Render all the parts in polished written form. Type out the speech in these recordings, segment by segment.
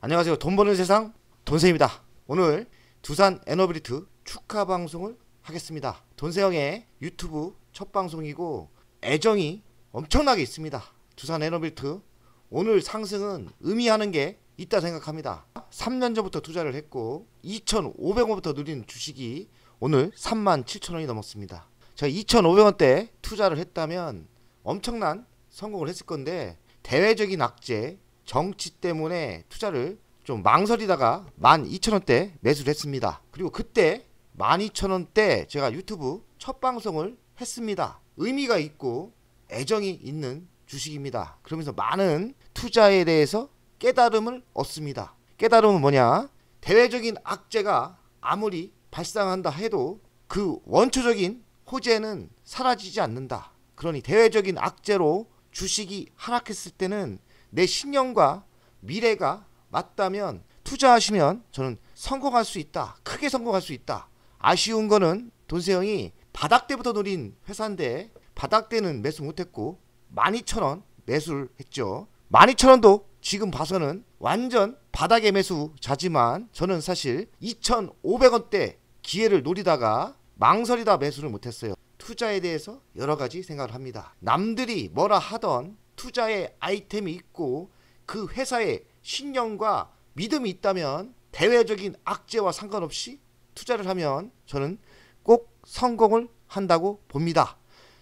안녕하세요. 돈 버는 세상 돈세입니다. 오늘 두산 에너빌리트 축하 방송을 하겠습니다. 돈세형의 유튜브 첫 방송이고 애정이 엄청나게 있습니다. 두산 에너빌리트 오늘 상승은 의미하는 게 있다 생각합니다. 3년 전부터 투자를 했고 2,500원부터 누린 주식이 오늘 37,000원이 넘었습니다. 제가 2,500원대 투자를 했다면 엄청난 성공을 했을 건데 대외적인 악재, 정치 때문에 투자를 좀 망설이다가 12,000원대 매수를 했습니다. 그리고 그때 12,000원대 제가 유튜브 첫 방송을 했습니다. 의미가 있고 애정이 있는 주식입니다. 그러면서 많은 투자에 대해서 깨달음을 얻습니다. 깨달음은 뭐냐? 대외적인 악재가 아무리 발생한다 해도 그 원초적인 호재는 사라지지 않는다. 그러니 대외적인 악재로 주식이 하락했을 때는 내 신념과 미래가 맞다면 투자하시면 저는 성공할 수 있다. 크게 성공할 수 있다. 아쉬운 거는 돈세형이 바닥대부터 노린 회사인데 바닥대는 매수 못했고 12,000원 매수를 했죠. 12,000원도 지금 봐서는 완전 바닥의 매수자지만 저는 사실 2,500원대 기회를 노리다가 망설이다 매수를 못했어요. 투자에 대해서 여러 가지 생각을 합니다. 남들이 뭐라 하던 투자의 아이템이 있고 그 회사의 신념과 믿음이 있다면 대외적인 악재와 상관없이 투자를 하면 저는 꼭 성공을 한다고 봅니다.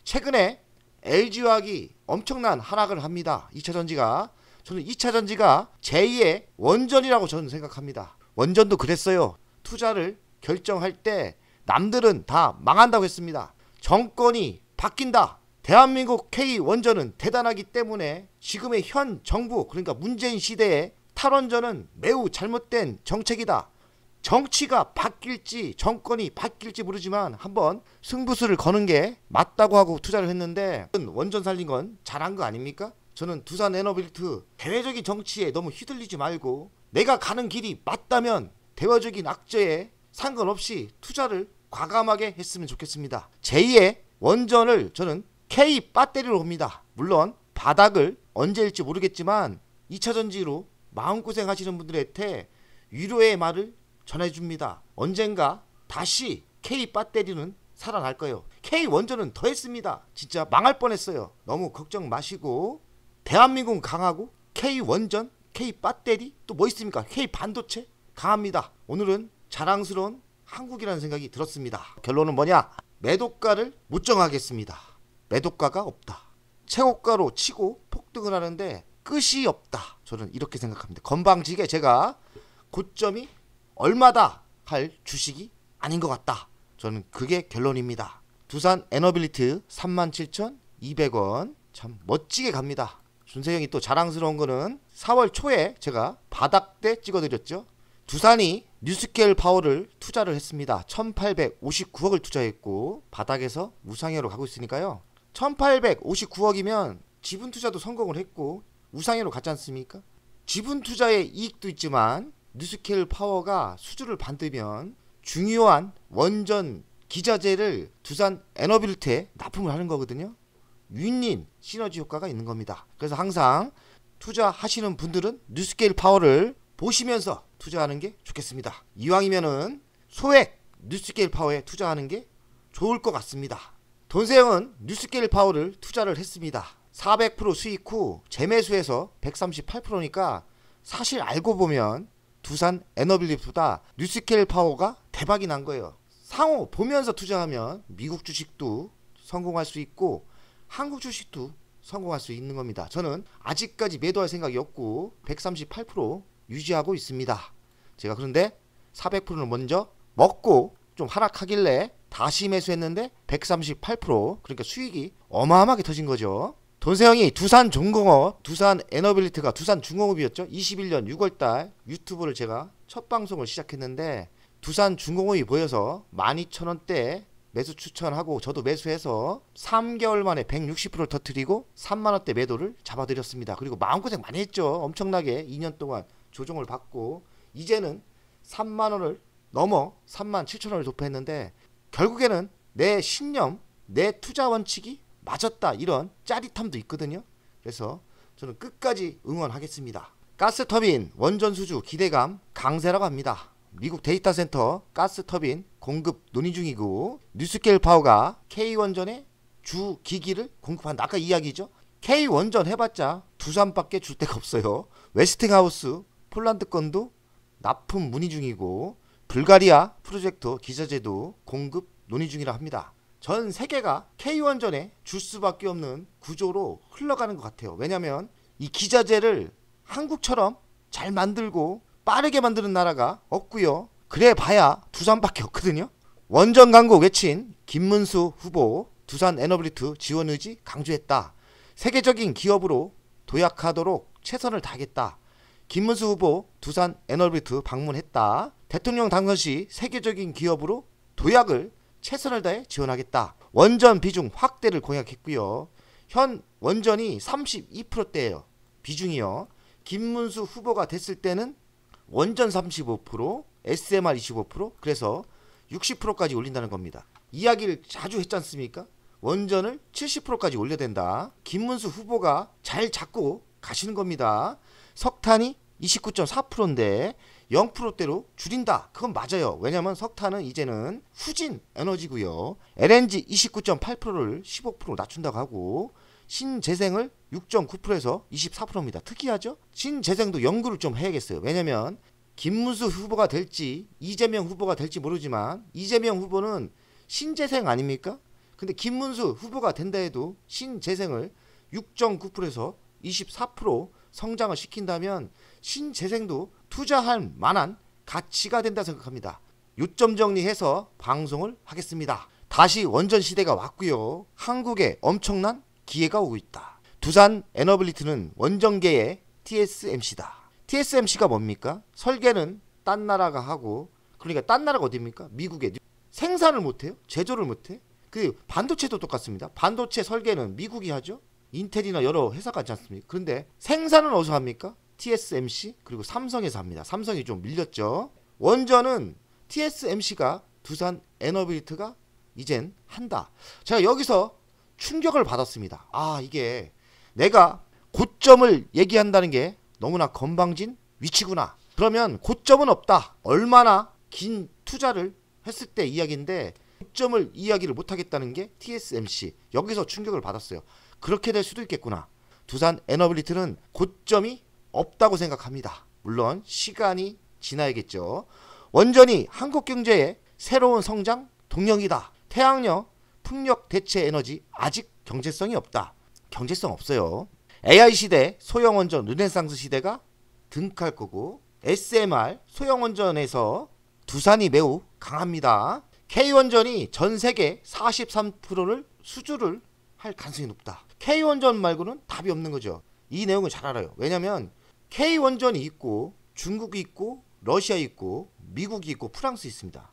최근에 LG화학이 엄청난 하락을 합니다. 2차전지가. 저는 2차전지가 제2의 원전이라고 저는 생각합니다. 원전도 그랬어요. 투자를 결정할 때 남들은 다 망한다고 했습니다. 정권이 바뀐다. 대한민국 K원전은 대단하기 때문에 지금의 현 정부, 그러니까 문재인 시대의 탈원전은 매우 잘못된 정책이다. 정치가 바뀔지 정권이 바뀔지 모르지만 한번 승부수를 거는 게 맞다고 하고 투자를 했는데 원전 살린 건 잘한 거 아닙니까? 저는 두산 에너빌리트 대외적인 정치에 너무 휘둘리지 말고 내가 가는 길이 맞다면 대외적인 악재에 상관없이 투자를 과감하게 했으면 좋겠습니다. 제2의 원전을 저는 K 배터리로 봅니다. 물론 바닥을 언제일지 모르겠지만 2차전지로 마음고생 하시는 분들한테 위로의 말을 전해줍니다. 언젠가 다시 K 배터리는 살아날 거예요. K 원전은 더 했습니다. 진짜 망할 뻔했어요. 너무 걱정 마시고 대한민국은 강하고 K 원전, K 배터리 또 뭐 있습니까? K 반도체 강합니다. 오늘은 자랑스러운 한국이라는 생각이 들었습니다. 결론은 뭐냐? 매도가를 못 정하겠습니다. 매도가가 없다. 최고가로 치고 폭등을 하는데 끝이 없다. 저는 이렇게 생각합니다. 건방지게 제가 고점이 얼마다 할 주식이 아닌 것 같다. 저는 그게 결론입니다. 두산 에너빌리트 37,200원 참 멋지게 갑니다. 준세형이 또 자랑스러운 거는 4월 초에 제가 바닥대 찍어드렸죠. 두산이 뉴스케일 파워를 투자를 했습니다. 1859억을 투자했고 바닥에서 우상향으로 가고 있으니까요. 1859억이면 지분 투자도 성공을 했고 우상향으로 갔지 않습니까? 지분 투자의 이익도 있지만 뉴스케일 파워가 수주를 받으면 중요한 원전 기자재를 두산 에너빌리트에 납품을 하는 거거든요. 윈윈 시너지 효과가 있는 겁니다. 그래서 항상 투자하시는 분들은 뉴스케일 파워를 보시면서 투자하는 게 좋겠습니다. 이왕이면은 소액 뉴스케일 파워에 투자하는 게 좋을 것 같습니다. 돈세형은 뉴스케일 파워를 투자를 했습니다. 400% 수익 후 재매수해서 138%니까 사실 알고 보면 두산 에너빌리트보다 뉴스케일 파워가 대박이 난 거예요. 상호 보면서 투자하면 미국 주식도 성공할 수 있고 한국 주식도 성공할 수 있는 겁니다. 저는 아직까지 매도할 생각이 없고 138% 유지하고 있습니다. 제가 그런데 400%는 먼저 먹고 좀 하락하길래 다시 매수했는데 138% 그러니까 수익이 어마어마하게 터진 거죠. 돈세형이 두산중공업, 두산 에너빌리트가 두산중공업이었죠. 21년 6월달 유튜브를 제가 첫 방송을 시작했는데 두산중공업이 보여서 12,000원대 매수 추천하고 저도 매수해서 3개월 만에 160%를 터뜨리고 3만원대 매도를 잡아드렸습니다. 그리고 마음고생 많이 했죠. 엄청나게 2년 동안 조정을 받고 이제는 3만원을 넘어 37,000원을 도파했는데 결국에는 내 신념, 내 투자 원칙이 맞았다 이런 짜릿함도 있거든요. 그래서 저는 끝까지 응원하겠습니다. 가스터빈 원전 수주 기대감 강세라고 합니다. 미국 데이터 센터 가스터빈 공급 논의 중이고 뉴스케일 파워가 K원전에 주 기기를 공급한다. 아까 이야기죠. K원전 해봤자 두산밖에 줄 데가 없어요. 웨스팅하우스 폴란드 건도 납품 문의 중이고 불가리아 프로젝트 기자재도 공급 논의 중이라 합니다. 전 세계가 K원전에 줄 수밖에 없는 구조로 흘러가는 것 같아요. 왜냐하면 이 기자재를 한국처럼 잘 만들고 빠르게 만드는 나라가 없고요. 그래 봐야 두산밖에 없거든요. 원전 강국 외친 김문수 후보 두산 에너블리트 지원 의지 강조했다. 세계적인 기업으로 도약하도록 최선을 다하겠다. 김문수 후보 두산 에너블리트 방문했다. 대통령 당선 시 세계적인 기업으로 도약을 최선을 다해 지원하겠다. 원전 비중 확대를 공약했고요. 현 원전이 32%대예요. 비중이요. 김문수 후보가 됐을 때는 원전 35%, SMR 25%, 그래서 60%까지 올린다는 겁니다. 이야기를 자주 했지 않습니까? 원전을 70%까지 올려야 된다. 김문수 후보가 잘 잡고 가시는 겁니다. 석탄이 29.4%인데 0%대로 줄인다. 그건 맞아요. 왜냐면 석탄은 이제는 후진 에너지고요. LNG 29.8%를 15% 낮춘다고 하고 신재생을 6.9%에서 24%입니다. 특이하죠? 신재생도 연구를 좀 해야겠어요. 왜냐면 김문수 후보가 될지 이재명 후보가 될지 모르지만 이재명 후보는 신재생 아닙니까? 근데 김문수 후보가 된다 해도 신재생을 6.9%에서 24% 성장을 시킨다면 신재생도 투자할 만한 가치가 된다 생각합니다. 요점 정리해서 방송을 하겠습니다. 다시 원전 시대가 왔고요. 한국에 엄청난 기회가 오고 있다. 두산 에너블리트는 원전계의 TSMC다. TSMC가 뭡니까? 설계는 딴 나라가 하고, 그러니까 딴 나라가 어디입니까? 미국에. 생산을 못해요? 제조를 못해? 그 반도체도 똑같습니다. 반도체 설계는 미국이 하죠. 인텔이나 여러 회사가 있지 않습니까? 그런데 생산은 어디서 합니까? TSMC 그리고 삼성에서 합니다. 삼성이 좀 밀렸죠. 원전은 TSMC가 두산 에너빌리트가 이젠 한다. 제가 여기서 충격을 받았습니다. 아, 이게 내가 고점을 얘기한다는 게 너무나 건방진 위치구나. 그러면 고점은 없다. 얼마나 긴 투자를 했을 때 이야기인데 고점을 이야기를 못하겠다는 게 TSMC. 여기서 충격을 받았어요. 그렇게 될 수도 있겠구나. 두산 에너빌리트는 고점이 없다고 생각합니다. 물론 시간이 지나야겠죠. 원전이 한국 경제의 새로운 성장 동력이다. 태양력, 풍력 대체 에너지 아직 경제성이 없다. 경제성 없어요. AI 시대 소형 원전 르네상스 시대가 등극할 거고 SMR 소형 원전에서 두산이 매우 강합니다. K원전이 전 세계 43%를 수주를 할 가능성이 높다. K원전 말고는 답이 없는 거죠. 이 내용을 잘 알아요. 왜냐면 K원전이 있고 중국이 있고 러시아 있고 미국이 있고 프랑스 있습니다.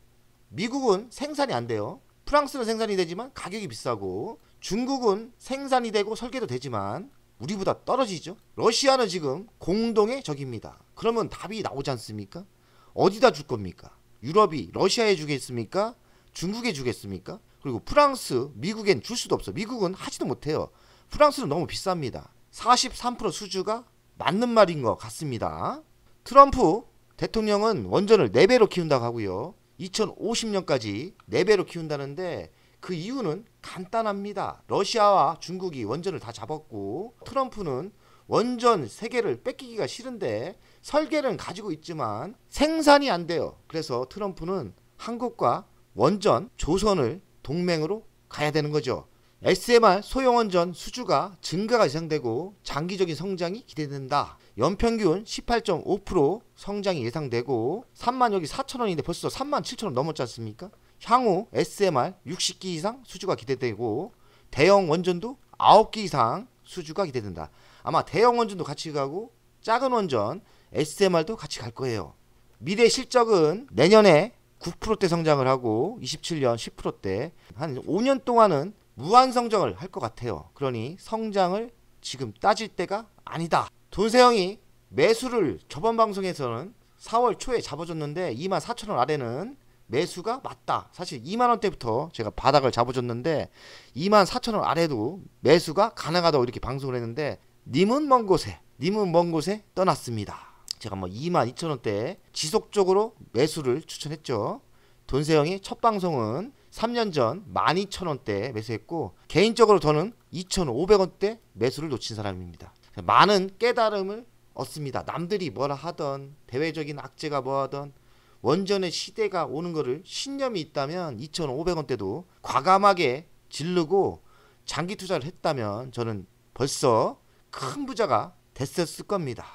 미국은 생산이 안 돼요. 프랑스는 생산이 되지만 가격이 비싸고 중국은 생산이 되고 설계도 되지만 우리보다 떨어지죠. 러시아는 지금 공동의 적입니다. 그러면 답이 나오지 않습니까? 어디다 줄 겁니까? 유럽이 러시아에 주겠습니까? 중국에 주겠습니까? 그리고 프랑스, 미국엔 줄 수도 없어. 미국은 하지도 못해요. 프랑스는 너무 비쌉니다. 43% 수주가 맞는 말인 것 같습니다. 트럼프 대통령은 원전을 4배로 키운다고 하고요. 2050년까지 4배로 키운다는데 그 이유는 간단합니다. 러시아와 중국이 원전을 다 잡았고 트럼프는 원전 3개를 뺏기기가 싫은데 설계는 가지고 있지만 생산이 안 돼요. 그래서 트럼프는 한국과 원전 조선을 동맹으로 가야 되는 거죠. SMR 소형원전 수주가 증가가 예상되고 장기적인 성장이 기대된다. 연평균 18.5% 성장이 예상되고 3만 여기 4천원인데 벌써 3만 7천원 넘었지 않습니까? 향후 SMR 60기 이상 수주가 기대되고 대형 원전도 9기 이상 수주가 기대된다. 아마 대형 원전도 같이 가고 작은 원전 SMR도 같이 갈 거예요. 미래 실적은 내년에 9%대 성장을 하고 27년 10%대 한 5년 동안은 무한 성장을 할 것 같아요. 그러니 성장을 지금 따질 때가 아니다. 돈세형이 매수를 저번 방송에서는 4월 초에 잡아줬는데 24,000원 아래는 매수가 맞다. 사실 2만원대부터 제가 바닥을 잡아줬는데 24,000원 아래도 매수가 가능하다고 이렇게 방송을 했는데 님은 먼 곳에 떠났습니다. 제가 뭐 22,000원대 지속적으로 매수를 추천했죠. 돈세영이 첫 방송은 3년 전 12,000원대 매수했고, 개인적으로 저는 2,500원대 매수를 놓친 사람입니다. 많은 깨달음을 얻습니다. 남들이 뭐라 하던, 대외적인 악재가 뭐하던, 원전의 시대가 오는 거를 신념이 있다면 2,500원대도 과감하게 지르고 장기 투자를 했다면 저는 벌써 큰 부자가 됐었을 겁니다.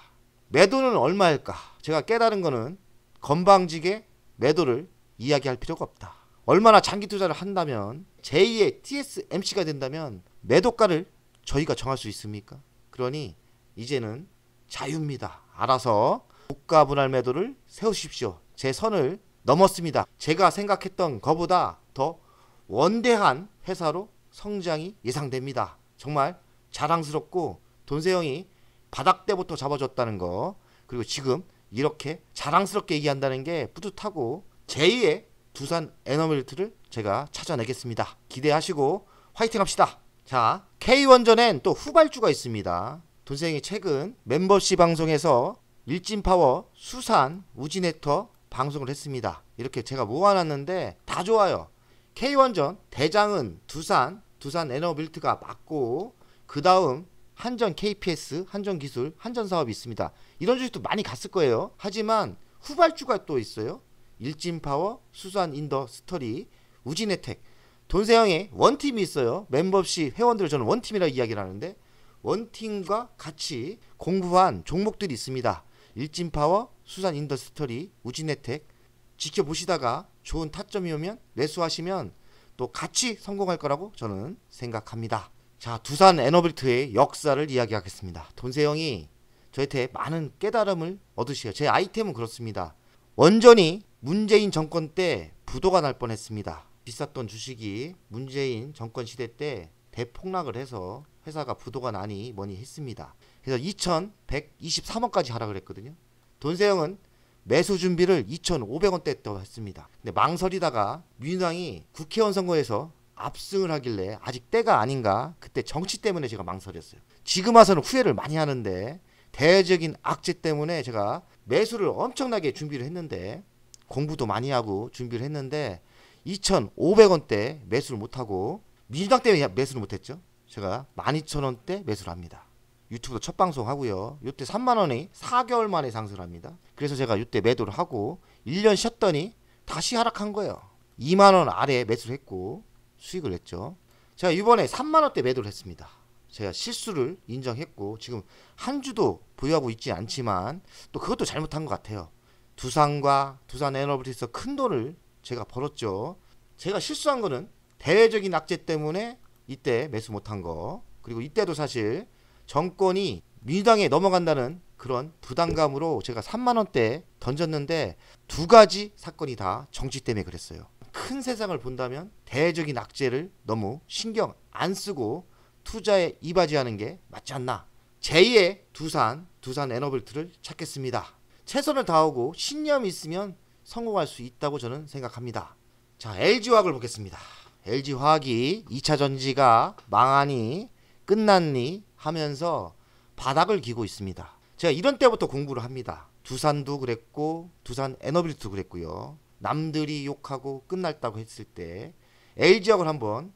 매도는 얼마일까? 제가 깨달은 거는 건방지게 매도를 이야기할 필요가 없다. 얼마나 장기 투자를 한다면, 제2의 TSMC가 된다면 매도가를 저희가 정할 수 있습니까? 그러니 이제는 자유입니다. 알아서 고가 분할 매도를 세우십시오. 제 선을 넘었습니다. 제가 생각했던 것보다 더 원대한 회사로 성장이 예상됩니다. 정말 자랑스럽고, 돈세영이 바닥 때부터 잡아줬다는 거, 그리고 지금 이렇게 자랑스럽게 얘기한다는 게 뿌듯하고, 제2의 두산 에너빌트를 제가 찾아내겠습니다. 기대하시고 화이팅 합시다. 자, K원전엔 또 후발주가 있습니다. 돈세영이 최근 멤버십 방송에서 일진파워, 수산, 우지네터 방송을 했습니다. 이렇게 제가 모아놨는데 다 좋아요. K원전 대장은 두산 에너빌트가 맞고, 그 다음 한전 KPS, 한전기술, 한전사업이 있습니다. 이런 주식도 많이 갔을 거예요. 하지만 후발주가 또 있어요. 일진파워, 수산인더스터리, 우진혜택. 돈세영의 원팀이 있어요. 멤버십 회원들을 저는 원팀이라고 이야기를 하는데, 원팀과 같이 공부한 종목들이 있습니다. 일진파워, 수산인더스터리, 우진혜택. 지켜보시다가 좋은 타점이 오면 매수하시면 또 같이 성공할 거라고 저는 생각합니다. 자, 두산 에너빌트의 역사를 이야기하겠습니다. 돈세영이 저한테 많은 깨달음을 얻으시요. 제 아이템은 그렇습니다. 원전이 문재인 정권 때 부도가 날 뻔했습니다. 비쌌던 주식이 문재인 정권 시대 때 대폭락을 해서 회사가 부도가 나니 뭐니 했습니다. 그래서 2,123원까지 하락을 했거든요. 돈세영은 매수 준비를 2,500원대 또 했습니다. 근데 망설이다가 민주당이 국회의원 선거에서 압승을 하길래 아직 때가 아닌가, 그때 정치 때문에 제가 망설였어요. 지금 와서는 후회를 많이 하는데, 대외적인 악재 때문에 제가 매수를 엄청나게 준비를 했는데, 공부도 많이 하고 준비를 했는데 2,500원대 매수를 못하고, 민주당 때문에 매수를 못했죠. 제가 12,000원대 매수를 합니다. 유튜브도 첫 방송 하고요. 이때 3만원이 4개월 만에 상승을 합니다. 그래서 제가 이때 매도를 하고 1년 쉬었더니 다시 하락한 거예요. 2만원 아래에 매수를 했고 수익을 냈죠. 제가 이번에 3만원대 매도를 했습니다. 제가 실수를 인정했고, 지금 한 주도 보유하고 있지 않지만 또 그것도 잘못한 것 같아요. 두산과 두산 에너빌트에서 큰 돈을 제가 벌었죠. 제가 실수한 거는 대외적인 악재 때문에 이때 매수 못한 거, 그리고 이때도 사실 정권이 민주당에 넘어간다는 그런 부담감으로 제가 3만원대 던졌는데, 두 가지 사건이 다 정치 때문에 그랬어요. 큰 세상을 본다면 대외적인 악재를 너무 신경 안 쓰고 투자에 이바지하는 게 맞지 않나. 제2의 두산 에너빌트를 찾겠습니다. 최선을 다하고 신념이 있으면 성공할 수 있다고 저는 생각합니다. 자, LG화학을 보겠습니다. LG화학이 2차전지가 망하니 끝났니 하면서 바닥을 기고 있습니다. 제가 이런 때부터 공부를 합니다. 두산도 그랬고 두산 에너빌트도 그랬고요. 남들이 욕하고 끝났다고 했을 때 LG화학을 한번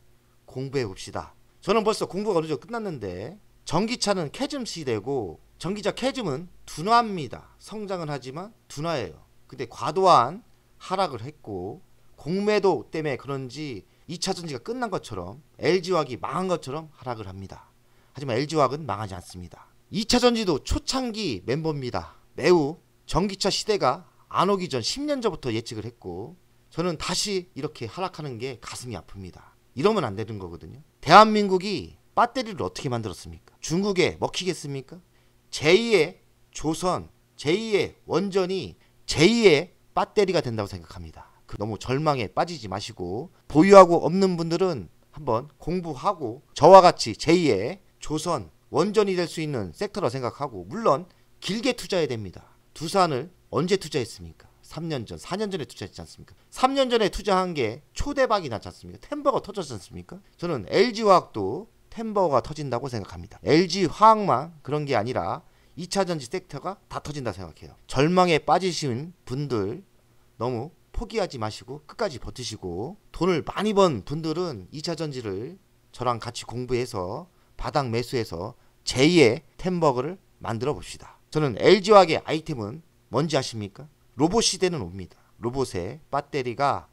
공부해 봅시다. 저는 벌써 공부가 어느 정도 끝났는데, 전기차는 캐즘 시대고 전기차 캐즘은 둔화입니다. 성장은 하지만 둔화예요. 근데 과도한 하락을 했고, 공매도 때문에 그런지 2차전지가 끝난 것처럼 LG화학이 망한 것처럼 하락을 합니다. 하지만 LG화학은 망하지 않습니다. 2차전지도 초창기 멤버입니다. 매우 전기차 시대가 안 오기 전 10년 전부터 예측을 했고, 저는 다시 이렇게 하락하는 게 가슴이 아픕니다. 이러면 안 되는 거거든요. 대한민국이 배터리를 어떻게 만들었습니까? 중국에 먹히겠습니까? 제2의 조선, 제2의 원전이 제2의 배터리가 된다고 생각합니다. 너무 절망에 빠지지 마시고, 보유하고 없는 분들은 한번 공부하고 저와 같이 제2의 조선, 원전이 될 수 있는 섹터라 생각하고, 물론 길게 투자해야 됩니다. 두산을 언제 투자했습니까? 3년 전, 4년 전에 투자했지 않습니까? 3년 전에 투자한 게 초대박이 났지 않습니까? 템버가 터졌지 않습니까? 저는 LG화학도 템버가 터진다고 생각합니다. LG 화학만 그런 게 아니라 2차전지 섹터가 다 터진다 생각해요. 절망에 빠지신 분들 너무 포기하지 마시고 끝까지 버티시고, 돈을 많이 번 분들은 2차전지를 저랑 같이 공부해서 바닥 매수해서 제2의 템버그를 만들어 봅시다. 저는 LG화학의 아이템은 뭔지 아십니까? 로봇 시대는 옵니다. 로봇의 배터리가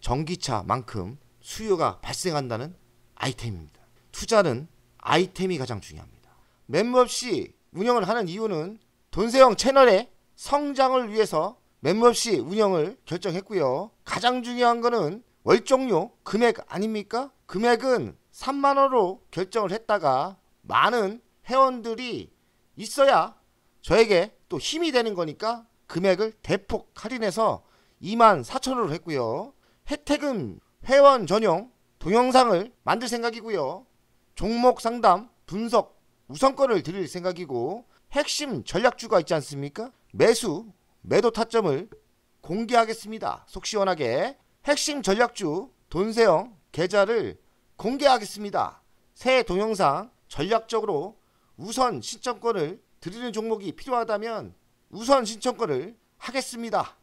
전기차만큼 수요가 발생한다는 아이템입니다. 투자는 아이템이 가장 중요합니다. 멤버십 운영을 하는 이유는 돈세영 채널의 성장을 위해서 멤버십 운영을 결정했고요. 가장 중요한 거는 월정료 금액 아닙니까? 금액은 3만원으로 결정을 했다가 많은 회원들이 있어야 저에게 또 힘이 되는 거니까 금액을 대폭 할인해서 24,000원으로 했고요. 혜택은 회원 전용 동영상을 만들 생각이고요. 종목 상담 분석 우선권을 드릴 생각이고, 핵심 전략주가 있지 않습니까? 매도 타점을 공개하겠습니다. 속 시원하게 핵심 전략주 돈세영 계좌를 공개하겠습니다. 새 동영상 전략적으로 우선 신청권을 드리는 종목이 필요하다면 우선 신청권을 하겠습니다.